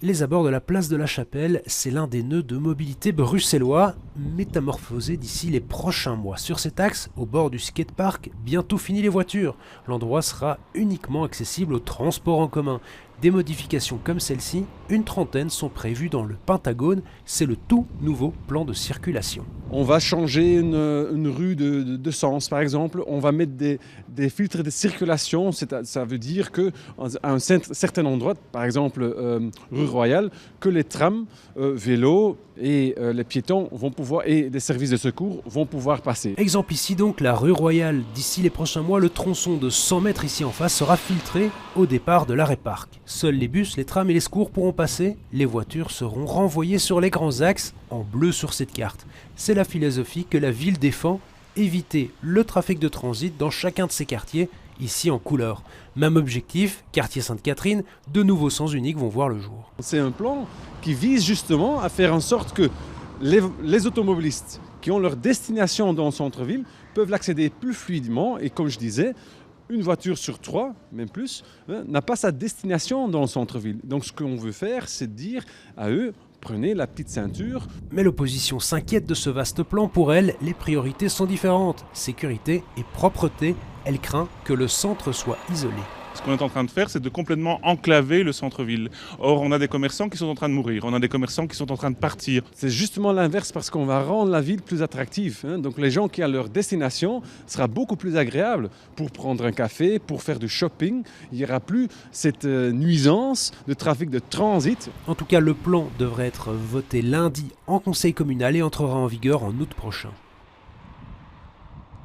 Les abords de la place de la Chapelle, c'est l'un des nœuds de mobilité bruxellois, métamorphosé d'ici les prochains mois. Sur cet axe, au bord du skatepark, bientôt fini les voitures. L'endroit sera uniquement accessible aux transports en commun. Des modifications comme celle-ci, une trentaine sont prévues dans le Pentagone. C'est le tout nouveau plan de circulation. On va changer une rue de sens, par exemple. On va mettre des filtres de circulation. Ça veut dire qu'à un certain endroit, par exemple rue Royale, que les trams, vélos et les piétons vont pouvoir, et les services de secours vont pouvoir passer. Exemple ici donc la rue Royale. D'ici les prochains mois, le tronçon de 100 mètres ici en face sera filtré au départ de l'arrêt parc. Seuls les bus, les trams et les secours pourront passer. Les voitures seront renvoyées sur les grands axes en bleu sur cette carte. C'est la philosophie que la ville défend, éviter le trafic de transit dans chacun de ses quartiers, ici en couleur. Même objectif, quartier Sainte-Catherine, de nouveaux sens uniques vont voir le jour. C'est un plan qui vise justement à faire en sorte que les automobilistes qui ont leur destination dans le centre-ville peuvent l'accéder plus fluidement et comme je disais, une voiture sur 3, même plus, n'a pas sa destination dans le centre-ville. Donc ce qu'on veut faire, c'est dire à eux, prenez la petite ceinture. Mais l'opposition s'inquiète de ce vaste plan. Pour elle, les priorités sont différentes. Sécurité et propreté. Elle craint que le centre soit isolé. Ce qu'on est en train de faire, c'est de complètement enclaver le centre-ville. Or, on a des commerçants qui sont en train de mourir, on a des commerçants qui sont en train de partir. C'est justement l'inverse parce qu'on va rendre la ville plus attractive. Donc les gens qui ont leur destination sera beaucoup plus agréable pour prendre un café, pour faire du shopping. Il n'y aura plus cette nuisance de trafic de transit. En tout cas, le plan devrait être voté lundi en conseil communal et entrera en vigueur en août prochain.